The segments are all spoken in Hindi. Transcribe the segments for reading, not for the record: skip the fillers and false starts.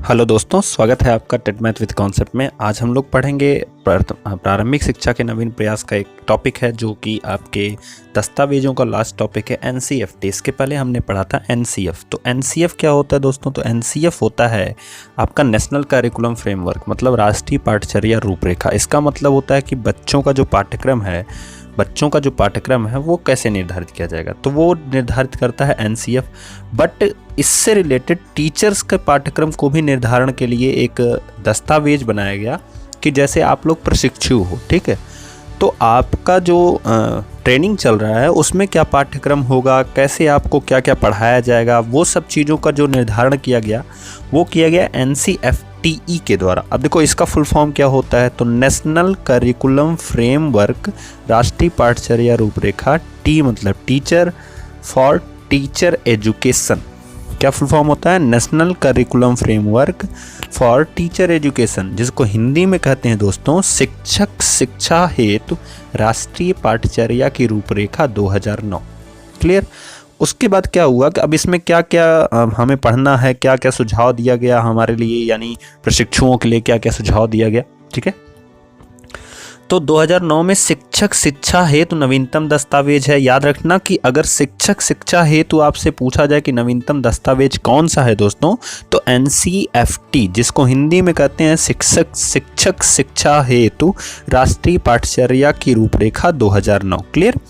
हेलो दोस्तों, स्वागत है आपका टेट मैथ विद कॉन्सेप्ट में। आज हम लोग पढ़ेंगे प्रारंभिक शिक्षा के नवीन प्रयास का एक टॉपिक है जो कि आपके दस्तावेजों का लास्ट टॉपिक है एनसीएफटी। इसके पहले हमने पढ़ा था एनसीएफ। तो एनसीएफ क्या होता है दोस्तों? तो एनसीएफ होता है आपका नेशनल करिकुलम फ्रेमवर्क, मतलब राष्ट्रीय पाठ्यचर्या रूपरेखा। इसका मतलब होता है कि बच्चों का जो पाठ्यक्रम है वो कैसे निर्धारित किया जाएगा, तो वो निर्धारित करता है एनसीएफ। बट इससे रिलेटेड टीचर्स के पाठ्यक्रम को भी निर्धारण के लिए एक दस्तावेज बनाया गया कि जैसे आप लोग प्रशिक्षु हो, ठीक है, तो आपका जो ट्रेनिंग चल रहा है उसमें क्या पाठ्यक्रम होगा, कैसे आपको क्या क्या पढ़ाया जाएगा, वो सब चीज़ों का जो निर्धारण किया गया वो किया गया एनसीएफटी के द्वारा। अब देखो इसका फुल फॉर्म क्या होता है, तो नेशनल करिकुलम फ्रेमवर्क, राष्ट्रीय पाठ्यचर्या रूपरेखा। टी मतलब टीचर, फॉर टीचर एजुकेशन। क्या फुल फॉर्म होता है? National curriculum framework for teacher education, जिसको हिंदी में कहते हैं दोस्तों शिक्षक शिक्षा हेतु राष्ट्रीय पाठ्यचर्या की रूपरेखा 2009। क्लियर? उसके बाद क्या हुआ कि अब इसमें क्या क्या हमें पढ़ना है, क्या क्या सुझाव दिया गया हमारे लिए, यानी प्रशिक्षुओं के लिए क्या क्या सुझाव दिया गया। ठीक है, तो 2009 में शिक्षक शिक्षा हेतु नवीनतम दस्तावेज है। याद रखना कि अगर शिक्षक शिक्षा हेतु आपसे पूछा जाए कि नवीनतम दस्तावेज कौन सा है दोस्तों, तो एनसीएफटी, जिसको हिंदी में कहते हैं शिक्षक शिक्षा हेतु राष्ट्रीय पाठ्यचर्या की रूपरेखा 2009। क्लियर?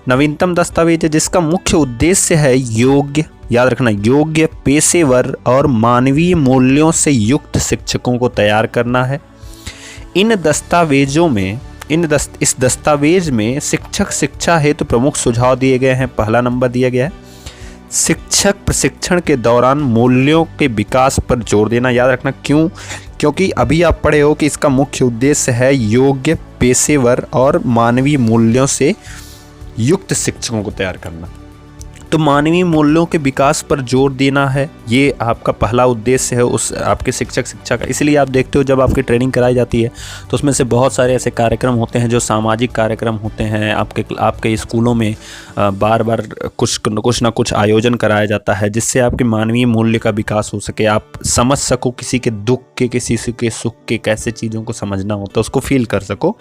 नवीनतम दस्तावेज है जिसका मुख्य उद्देश्य है योग्य, याद रखना, योग्य, पेशेवर और मानवीय मूल्यों से युक्त शिक्षकों को तैयार करना है। इस दस्तावेज में शिक्षक शिक्षा हेतु प्रमुख सुझाव दिए गए हैं। पहला नंबर दिया गया है शिक्षक प्रशिक्षण के दौरान मूल्यों के विकास पर जोर देना। याद रखना, क्यों? क्योंकि अभी आप पढ़े हो कि इसका मुख्य उद्देश्य है योग्य, पेशेवर और मानवीय मूल्यों से युक्त शिक्षकों को तैयार करना। तो मानवीय मूल्यों के विकास पर जोर देना है, ये आपका पहला उद्देश्य है उस आपके शिक्षक शिक्षा का। इसलिए आप देखते हो जब आपकी ट्रेनिंग कराई जाती है तो उसमें से बहुत सारे ऐसे कार्यक्रम होते हैं जो सामाजिक कार्यक्रम होते हैं। आपके स्कूलों में बार बार कुछ ना कुछ आयोजन कराया जाता है जिससे आपके मानवीय मूल्य का विकास हो सके, आप समझ सको किसी के दुख के, किसी के सुख के, कैसे चीज़ों को समझना होता है उसको फील कर सको।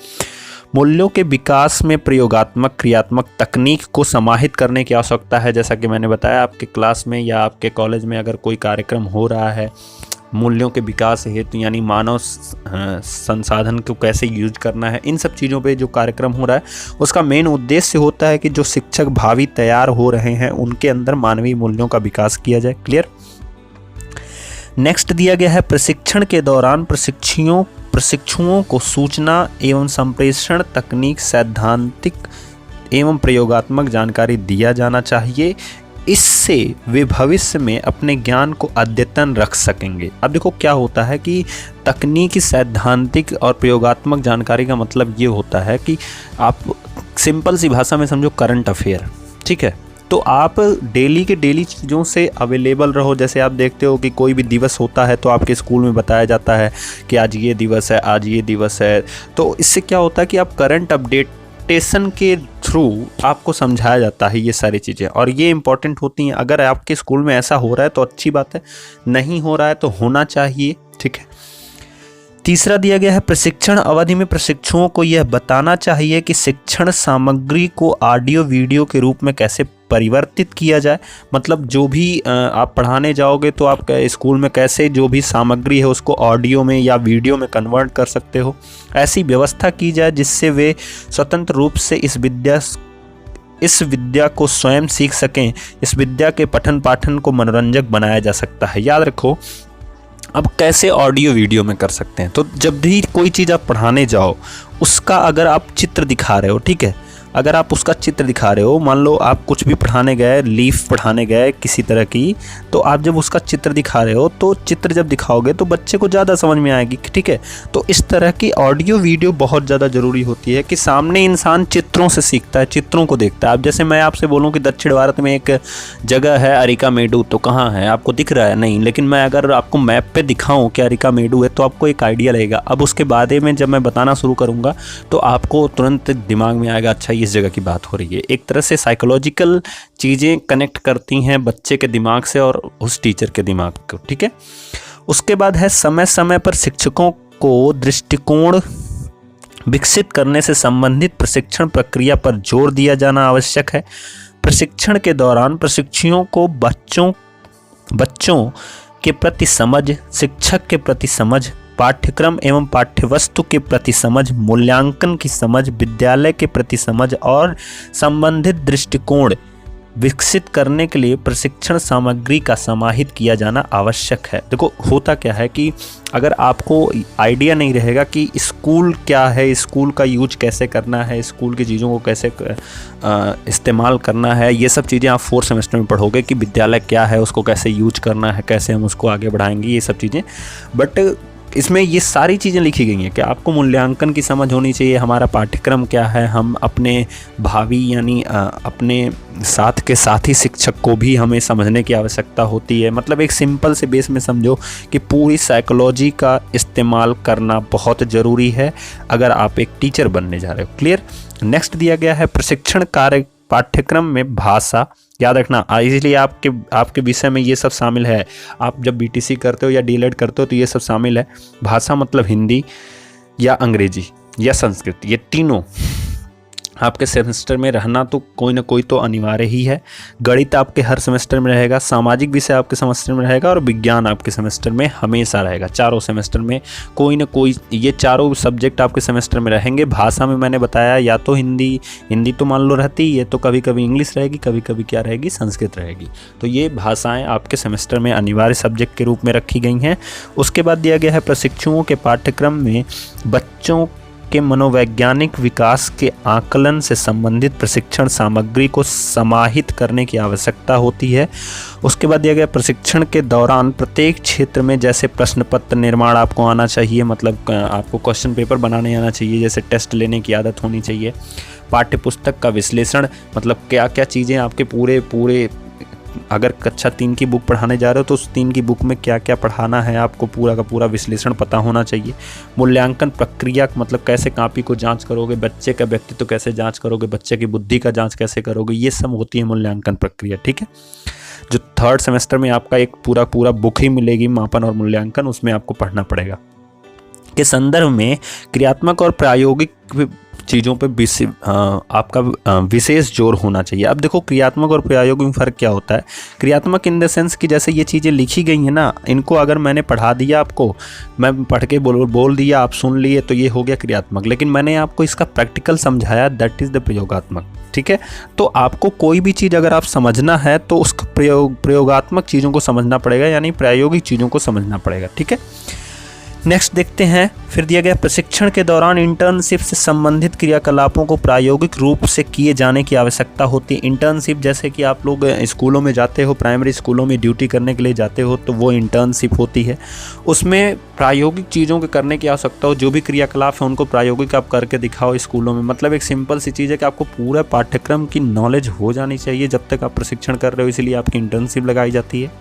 मूल्यों के विकास में प्रयोगात्मक क्रियात्मक तकनीक को समाहित करने की आवश्यकता है। जैसा कि मैंने बताया, आपके क्लास में या आपके कॉलेज में अगर कोई कार्यक्रम हो रहा है मूल्यों के विकास हेतु, यानी मानव संसाधन को कैसे यूज करना है, इन सब चीज़ों पे जो कार्यक्रम हो रहा है उसका मेन उद्देश्य होता है कि जो शिक्षक भावी तैयार हो रहे हैं उनके अंदर मानवीय मूल्यों का विकास किया जाए। क्लियर? नेक्स्ट दिया गया है प्रशिक्षण के दौरान प्रशिक्षुओं को सूचना एवं संप्रेषण तकनीक, सैद्धांतिक एवं प्रयोगात्मक जानकारी दिया जाना चाहिए। इससे वे भविष्य में अपने ज्ञान को अद्यतन रख सकेंगे। अब देखो क्या होता है कि तकनीकी, सैद्धांतिक और प्रयोगात्मक जानकारी का मतलब ये होता है कि आप सिंपल सी भाषा में समझो करंट अफेयर। ठीक है, तो आप डेली के डेली चीज़ों से अवेलेबल रहो। जैसे आप देखते हो कि कोई भी दिवस होता है तो आपके स्कूल में बताया जाता है कि आज ये दिवस है, आज ये दिवस है। तो इससे क्या होता है कि आप करंट अपडेटेशन के थ्रू आपको समझाया जाता है ये सारी चीज़ें, और ये इंपॉर्टेंट होती हैं। अगर आपके स्कूल में ऐसा हो रहा है तो अच्छी बात है, नहीं हो रहा है तो होना चाहिए। ठीक है। तीसरा दिया गया है प्रशिक्षण अवधि में प्रशिक्षुओं को यह बताना चाहिए कि शिक्षण सामग्री को ऑडियो वीडियो के रूप में कैसे परिवर्तित किया जाए। मतलब जो भी आप पढ़ाने जाओगे तो आप स्कूल में कैसे जो भी सामग्री है उसको ऑडियो में या वीडियो में कन्वर्ट कर सकते हो, ऐसी व्यवस्था की जाए जिससे वे स्वतंत्र रूप से इस विद्या को स्वयं सीख सकें। इस विद्या के पठन पाठन को मनोरंजक बनाया जा सकता है। याद रखो, अब कैसे ऑडियो वीडियो में कर सकते हैं, तो जब भी कोई चीज़ आप पढ़ाने जाओ उसका अगर आप चित्र दिखा रहे हो, ठीक है, अगर आप उसका चित्र दिखा रहे हो, मान लो आप कुछ भी पढ़ाने गए, लीफ पढ़ाने गए किसी तरह की, तो आप जब उसका चित्र दिखा रहे हो तो चित्र जब दिखाओगे तो बच्चे को ज़्यादा समझ में आएगी। ठीक है, तो इस तरह की ऑडियो वीडियो बहुत ज़्यादा ज़रूरी होती है कि सामने इंसान चित्रों से सीखता है, चित्रों को देखता है। अब जैसे मैं आपसे बोलूँ कि दक्षिण भारत में एक जगह है अरिकामेडु, तो कहाँ है आपको दिख रहा है? नहीं, लेकिन मैं अगर आपको मैप पर दिखाऊँ कि अरिकामेडु है तो आपको एक आइडिया लगेगा। अब उसके बाद में जब मैं बताना शुरू करूँगा तो आपको तुरंत दिमाग में आएगा अच्छा इस जगह की बात हो रही है। एक तरह से साइकोलॉजिकल चीज़ें कनेक्ट करती हैं बच्चे के दिमाग से और उस टीचर के दिमाग को। ठीक है, उसके बाद है समय समय पर शिक्षकों को दृष्टिकोण विकसित करने से संबंधित प्रशिक्षण प्रक्रिया पर जोर दिया जाना आवश्यक है। प्रशिक्षण के दौरान प्रशिक्षुओं को बच्चों के प्रति समझ, शिक्षक के प्रति समझ, पाठ्यक्रम एवं पाठ्यवस्तु के प्रति समझ, मूल्यांकन की समझ, विद्यालय के प्रति समझ और संबंधित दृष्टिकोण विकसित करने के लिए प्रशिक्षण सामग्री का समाहित किया जाना आवश्यक है। देखो होता क्या है कि अगर आपको आइडिया नहीं रहेगा कि स्कूल क्या है, स्कूल का यूज कैसे करना है, स्कूल की चीज़ों को कैसे इस्तेमाल करना है, ये सब चीज़ें आप 4th सेमेस्टर में पढ़ोगे कि विद्यालय क्या है, उसको कैसे यूज करना है, कैसे हम उसको आगे बढ़ाएंगे, ये सब चीज़ें। बट इसमें ये सारी चीज़ें लिखी गई हैं कि आपको मूल्यांकन की समझ होनी चाहिए, हमारा पाठ्यक्रम क्या है, हम अपने भावी यानी अपने साथ के साथी शिक्षक को भी हमें समझने की आवश्यकता होती है। मतलब एक सिंपल से बेस में समझो कि पूरी साइकोलॉजी का इस्तेमाल करना बहुत ज़रूरी है अगर आप एक टीचर बनने जा रहे हो। क्लियर। नेक्स्ट दिया गया है प्रशिक्षण कार्य पाठ्यक्रम में भाषा। याद रखना, इसलिए आपके विषय में ये सब शामिल है। आप जब बीटीसी करते हो या डीएलएड करते हो तो ये सब शामिल है। भाषा मतलब हिंदी या अंग्रेजी या संस्कृत, ये तीनों आपके सेमेस्टर में रहना तो कोई ना कोई तो अनिवार्य ही है। गणित आपके हर सेमेस्टर में रहेगा, सामाजिक विषय आपके सेमेस्टर में रहेगा और विज्ञान आपके सेमेस्टर में हमेशा रहेगा। चारों सेमेस्टर में कोई ना कोई ये चारों सब्जेक्ट आपके सेमेस्टर में रहेंगे। भाषा में मैंने बताया या तो हिंदी तो मान लो रहती है, तो कभी कभी इंग्लिश रहेगी, कभी कभी क्या रहेगी, संस्कृत रहेगी। तो ये भाषाएँ आपके सेमेस्टर में अनिवार्य सब्जेक्ट के रूप में रखी गई हैं। उसके बाद दिया गया है प्रशिक्षुओं के पाठ्यक्रम में बच्चों के मनोवैज्ञानिक विकास के आकलन से संबंधित प्रशिक्षण सामग्री को समाहित करने की आवश्यकता होती है। उसके बाद दिया गया प्रशिक्षण के दौरान प्रत्येक क्षेत्र में जैसे प्रश्न पत्र निर्माण आपको आना चाहिए, मतलब आपको क्वेश्चन पेपर बनाने आना चाहिए, जैसे टेस्ट लेने की आदत होनी चाहिए। पाठ्य पुस्तक का विश्लेषण, मतलब क्या क्या चीज़ें आपके पूरे अगर कक्षा 3 की बुक पढ़ाने जा रहे हो तो उस 3 की बुक में क्या क्या पढ़ाना है आपको पूरा का पूरा विश्लेषण पता होना चाहिए। मूल्यांकन प्रक्रिया, मतलब कैसे कॉपी को जांच करोगे, बच्चे का व्यक्तित्व कैसे जांच करोगे, बच्चे की बुद्धि का जांच कैसे करोगे, ये सब होती है मूल्यांकन प्रक्रिया। ठीक है, जो 3rd सेमेस्टर में आपका एक पूरा बुक ही मिलेगी मापन और मूल्यांकन, उसमें आपको पढ़ना पड़ेगा। के संदर्भ में क्रियात्मक और प्रायोगिक चीज़ों पे आपका विशेष जोर होना चाहिए। अब देखो क्रियात्मक और प्रायोगिक में फ़र्क क्या होता है। क्रियात्मक इन द सेंस कि जैसे ये चीज़ें लिखी गई हैं ना, इनको अगर मैंने पढ़ा दिया आपको, मैं पढ़ के बोल दिया, आप सुन लिए, तो ये हो गया क्रियात्मक। लेकिन मैंने आपको इसका प्रैक्टिकल समझाया, दैट इज़ द प्रयोगात्मक। ठीक है, तो आपको कोई भी चीज़ अगर आप समझना है तो उसका प्रयोगात्मक चीज़ों को समझना पड़ेगा, यानी प्रायोगिक चीज़ों को समझना पड़ेगा। ठीक है, नेक्स्ट देखते हैं। फिर दिया गया प्रशिक्षण के दौरान इंटर्नशिप से संबंधित क्रियाकलापों को प्रायोगिक रूप से किए जाने की आवश्यकता होती है। इंटर्नशिप जैसे कि आप लोग स्कूलों में जाते हो, प्राइमरी स्कूलों में ड्यूटी करने के लिए जाते हो, तो वो इंटर्नशिप होती है। उसमें प्रायोगिक चीज़ों के करने की आवश्यकता हो, जो भी क्रियाकलाप है उनको प्रायोगिक आप करके दिखाओ स्कूलों में। मतलब एक सिंपल सी चीज़ है कि आपको पूरा पाठ्यक्रम की नॉलेज हो जानी चाहिए जब तक आप प्रशिक्षण कर रहे हो, इसलिए आपकी इंटर्नशिप लगाई जाती है।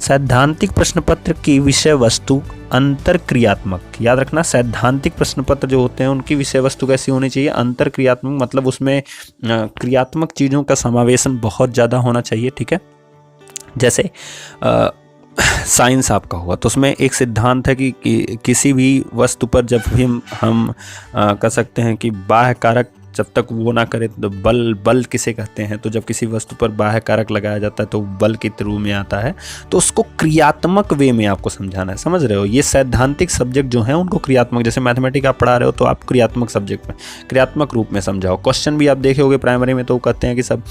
सैद्धांतिक प्रश्न पत्र की विषय वस्तु अंतर क्रियात्मक। याद रखना, सैद्धांतिक प्रश्न पत्र जो होते हैं उनकी विषय वस्तु कैसी होनी चाहिए, अंतर क्रियात्मक, मतलब उसमें क्रियात्मक चीज़ों का समावेशन बहुत ज़्यादा होना चाहिए। ठीक है, जैसे साइंस आपका हुआ तो उसमें एक सिद्धांत है कि किसी भी वस्तु पर जब भी हम कह सकते हैं कि बाह्य कारक जब तक वो ना करे तो बल किसे कहते हैं, तो जब किसी वस्तु पर बाह्य कारक लगाया जाता है तो बल के रूप में आता है, तो उसको क्रियात्मक वे में आपको समझाना है। समझ रहे हो, ये सैद्धांतिक सब्जेक्ट जो हैं उनको क्रियात्मक, जैसे मैथमेटिक्स आप पढ़ा रहे हो तो आप क्रियात्मक सब्जेक्ट में क्रियात्मक रूप में समझाओ। क्वेश्चन भी आप देखे होगे प्राइमरी में, तो वो कहते हैं कि सब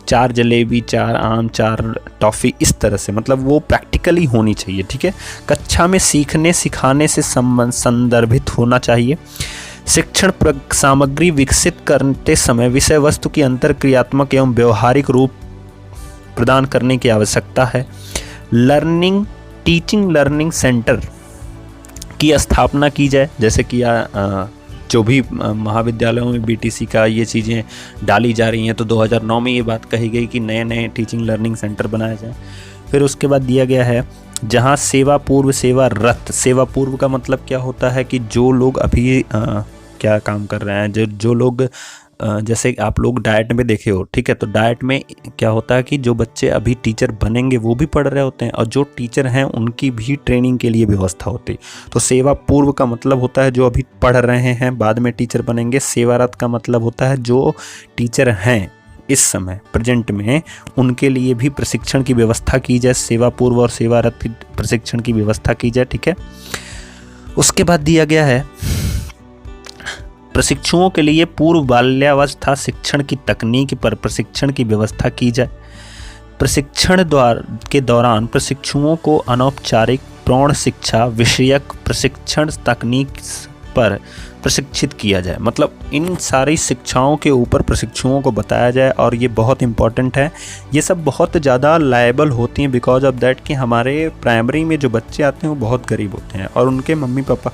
4 जलेबी, 4 आम, 4 टॉफ़ी, इस तरह से, मतलब वो प्रैक्टिकली होनी चाहिए। ठीक है, कक्षा में सीखने सिखाने से संदर्भित होना चाहिए। शिक्षण सामग्री विकसित करते समय विषय वस्तु की अंतर क्रियात्मक एवं व्यवहारिक रूप प्रदान करने की आवश्यकता है। टीचिंग लर्निंग सेंटर की स्थापना की जाए, जैसे कि जो भी महाविद्यालयों में बीटीसी का ये चीज़ें डाली जा रही हैं, तो 2009 में ये बात कही गई कि नए नए टीचिंग लर्निंग सेंटर बनाए जाएं। फिर उसके बाद दिया गया है जहां सेवा पूर्व सेवारत। सेवा पूर्व का मतलब क्या होता है कि जो लोग अभी क्या काम कर रहे हैं, जो लोग जैसे आप लोग डाइट में देखे हो, ठीक है, तो डाइट में क्या होता है कि जो बच्चे अभी टीचर बनेंगे वो भी पढ़ रहे होते हैं और जो टीचर हैं उनकी भी ट्रेनिंग के लिए व्यवस्था होती है। तो सेवा पूर्व का मतलब होता है जो अभी पढ़ रहे हैं बाद में टीचर बनेंगे। सेवारत का मतलब होता है जो टीचर हैं इस समय प्रेजेंट में, उनके लिए भी प्रशिक्षण की व्यवस्था की जाए, सेवा पूर्व और सेवारत की प्रशिक्षण की व्यवस्था की जाए, ठीक है। उसके बाद दिया गया है प्रशिक्षुओं के लिए पूर्व बाल्यावस्था शिक्षण की तकनीक पर प्रशिक्षण की व्यवस्था की जाए। प्रशिक्षण के दौरान प्रशिक्षुओं को अनौपचारिक प्रौढ़ शिक्षा विषयक प्रशिक्षण तकनीक पर प्रशिक्षित किया जाए। मतलब इन सारी शिक्षाओं के ऊपर प्रशिक्षुओं को बताया जाए और ये बहुत इंपॉर्टेंट है। ये सब बहुत ज़्यादा लायबल होती हैं बिकॉज ऑफ दैट कि हमारे प्राइमरी में जो बच्चे आते हैं वो बहुत गरीब होते हैं और उनके मम्मी पापा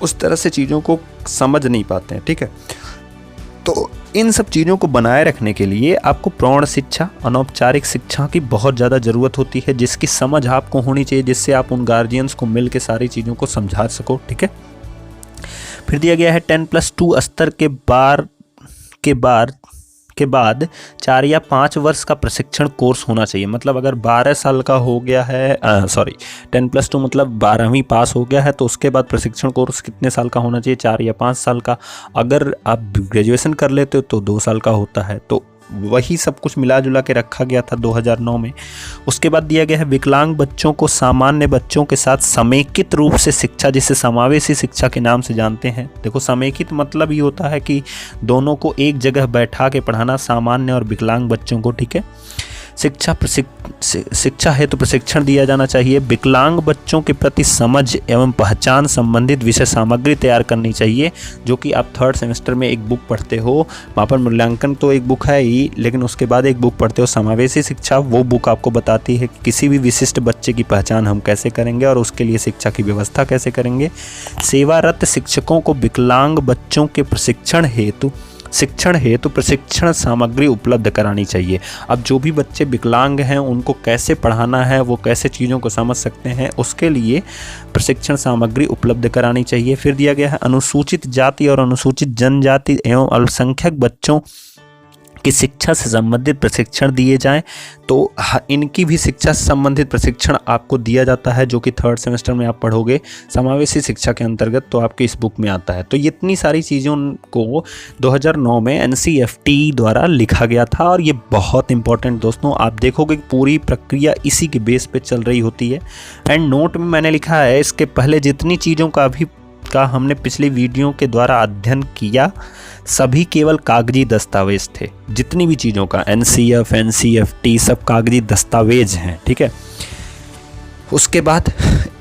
उस तरह से चीज़ों को समझ नहीं पाते हैं, ठीक है। तो इन सब चीज़ों को बनाए रखने के लिए आपको प्रौढ़ शिक्षा, अनौपचारिक शिक्षा की बहुत ज़्यादा ज़रूरत होती है, जिसकी समझ आपको होनी चाहिए, जिससे आप उन गार्जियंस को मिल के सारी चीज़ों को समझा सको, ठीक है। फिर दिया गया है 10+2 स्तर के बाद 4 या 5 वर्ष का प्रशिक्षण कोर्स होना चाहिए। मतलब अगर 12 साल का हो गया है 10+2 मतलब 12वीं पास हो गया है तो उसके बाद प्रशिक्षण कोर्स कितने साल का होना चाहिए? 4 या 5 साल का। अगर आप ग्रेजुएशन कर लेते हो तो 2 साल का होता है। तो वही सब कुछ मिला जुला के रखा गया था 2009 में। उसके बाद दिया गया है विकलांग बच्चों को सामान्य बच्चों के साथ समेकित रूप से शिक्षा, जिसे समावेशी शिक्षा के नाम से जानते हैं। देखो समेकित मतलब ये होता है कि दोनों को एक जगह बैठा के पढ़ाना, सामान्य और विकलांग बच्चों को, ठीक है। शिक्षा हेतु प्रशिक्षण दिया जाना चाहिए। विकलांग बच्चों के प्रति समझ एवं पहचान संबंधित विषय सामग्री तैयार करनी चाहिए, जो कि आप 3rd सेमेस्टर में एक बुक पढ़ते हो। वहाँ पर मूल्यांकन तो एक बुक है ही, लेकिन उसके बाद एक बुक पढ़ते हो समावेशी शिक्षा। वो बुक आपको बताती है कि किसी भी विशिष्ट बच्चे की पहचान हम कैसे करेंगे और उसके लिए शिक्षा की व्यवस्था कैसे करेंगे। सेवारत शिक्षकों को विकलांग बच्चों के शिक्षण हेतु प्रशिक्षण सामग्री उपलब्ध करानी चाहिए। अब जो भी बच्चे विकलांग हैं उनको कैसे पढ़ाना है, वो कैसे चीज़ों को समझ सकते हैं, उसके लिए प्रशिक्षण सामग्री उपलब्ध करानी चाहिए। फिर दिया गया है अनुसूचित जाति और अनुसूचित जनजाति एवं अल्पसंख्यक बच्चों की शिक्षा से संबंधित प्रशिक्षण दिए जाएं। तो इनकी भी शिक्षा से संबंधित प्रशिक्षण आपको दिया जाता है, जो कि 3rd सेमेस्टर में आप पढ़ोगे समावेशी शिक्षा के अंतर्गत, तो आपके इस बुक में आता है। तो ये इतनी सारी चीज़ों को 2009 में NCFT द्वारा लिखा गया था और ये बहुत इंपॉर्टेंट दोस्तों, आप देखोगे पूरी प्रक्रिया इसी के बेस पे चल रही होती है। एंड नोट में मैंने लिखा है इसके पहले जितनी चीज़ों का हमने पिछली वीडियो के द्वारा अध्ययन किया सभी केवल कागजी दस्तावेज थे। जितनी भी चीज़ों का NCF, NCFT सब कागजी दस्तावेज हैं, ठीक है।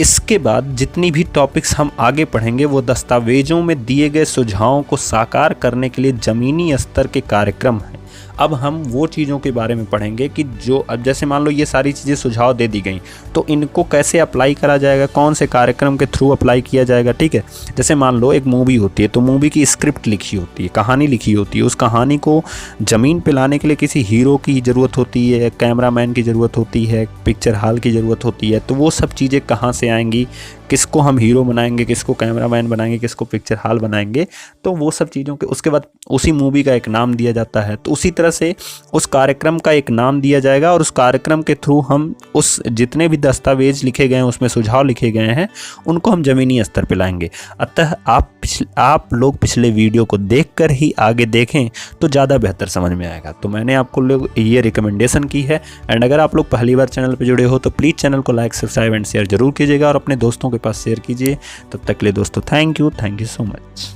इसके बाद जितनी भी टॉपिक्स हम आगे पढ़ेंगे वो दस्तावेजों में दिए गए सुझावों को साकार करने के लिए ज़मीनी स्तर के कार्यक्रम हैं। अब हम वो चीज़ों के बारे में पढ़ेंगे कि जो अब जैसे मान लो ये सारी चीज़ें सुझाव दे दी गई, तो इनको कैसे अप्लाई करा जाएगा, कौन से कार्यक्रम के थ्रू अप्लाई किया जाएगा, ठीक है। जैसे मान लो एक मूवी होती है तो मूवी की स्क्रिप्ट लिखी होती है, कहानी लिखी होती है। उस कहानी को ज़मीन पे लाने के लिए किसी हीरो की ज़रूरत होती है, कैमरामैन की ज़रूरत होती है, पिक्चर हॉल की ज़रूरत होती है। तो वो सब चीज़ें कहाँ से आएंगी, किसको हम हीरो बनाएंगे, किसको कैमरामैन बनाएंगे, किसको पिक्चर हॉल बनाएंगे, तो वो सब चीज़ों के उसके बाद उसी मूवी का एक नाम दिया जाता है। तो उसी तरह से उस कार्यक्रम का एक नाम दिया जाएगा और उस कार्यक्रम के थ्रू हम उस जितने भी दस्तावेज लिखे गए हैं, उसमें सुझाव लिखे गए हैं, उनको हम ज़मीनी स्तर पर लाएंगे। अतः आप लोग पिछले वीडियो को देखकर ही आगे देखें तो ज़्यादा बेहतर समझ में आएगा। तो मैंने आपको लोग ये रिकमेंडेशन की है। एंड अगर आप लोग पहली बार चैनल पर जुड़े हो तो प्लीज़ चैनल को लाइक, सब्सक्राइब एंड शेयर जरूर कीजिएगा और अपने दोस्तों के पास शेयर कीजिए। तब तक के लिए दोस्तों थैंक यू सो मच।